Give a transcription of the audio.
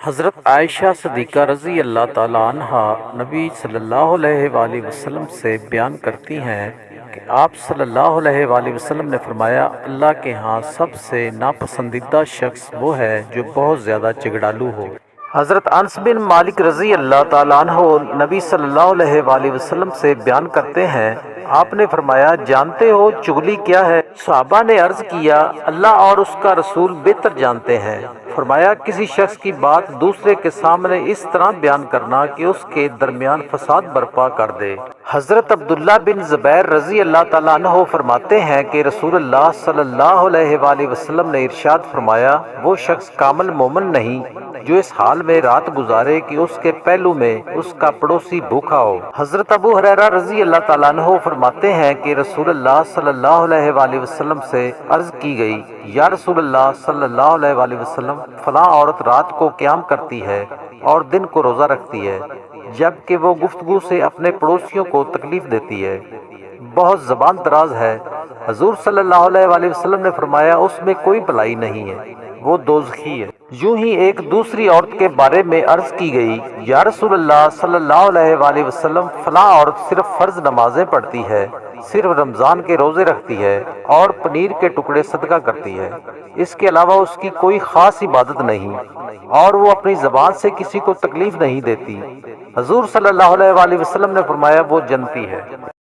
حضرت عائشہ صدیقہ رضی اللہ تعالیٰ عنہا نبی صلی اللہ علیہ وآلہ وسلم سے بیان کرتی ہیں کہ آپ صلی اللہ علیہ وآلہ وسلم نے فرمایا، اللہ کے ہاں سب سے ناپسندیدہ شخص وہ ہے جو بہت زیادہ چگڑالو ہو۔ حضرت انس بن مالک رضی اللہ تعالیٰ عنہ نبی صلی اللہ علیہ وآلہ وسلم سے بیان کرتے ہیں، آپ نے فرمایا، جانتے ہو چغلی کیا ہے؟ صحابہ نے عرض کیا، اللہ اور اس کا رسول بہتر جانتے ہیں۔ فرمایا، کسی شخص کی بات دوسرے کے سامنے اس طرح بیان کرنا کہ اس کے درمیان فساد برپا کر دے۔ حضرت عبداللہ بن زبیر رضی اللہ تعالیٰ عنہ فرماتے ہیں کہ رسول اللہ صلی اللہ علیہ وآلہ وسلم نے ارشاد فرمایا، وہ شخص کامل مومن نہیں جو اس حال میں رات گزارے کہ اس کے پہلو میں اس کا پڑوسی بھوکا ہو۔ حضرت ابو ہریرہ رضی اللہ تعالیٰ عنہ فرماتے ہیں کہ رسول اللہ صلی اللہ علیہ وآلہ وسلم سے عرض کی گئی، یا رسول اللہ صلی اللہ علیہ وآلہ وسلم، فلاں عورت رات کو قیام کرتی ہے اور دن کو روزہ رکھتی ہے، جبکہ وہ گفتگو سے اپنے پڑوسیوں کو تکلیف دیتی ہے، بہت زبان دراز ہے۔ حضور صلی اللہ علیہ وآلہ وسلم نے فرمایا، اس میں کوئی بھلائی نہیں ہے، وہ دوزخی ہے۔ یوں ہی ایک دوسری عورت کے بارے میں عرض کی گئی، یا رسول اللہ صلی اللہ علیہ وآلہ وسلم، فلاں عورت صرف فرض نمازیں پڑھتی ہے، صرف رمضان کے روزے رکھتی ہے اور پنیر کے ٹکڑے صدقہ کرتی ہے، اس کے علاوہ اس کی کوئی خاص عبادت نہیں، اور وہ اپنی زبان سے کسی کو تکلیف نہیں دیتی۔ حضور صلی اللہ علیہ وآلہ وسلم نے فرمایا، وہ جنتی ہے۔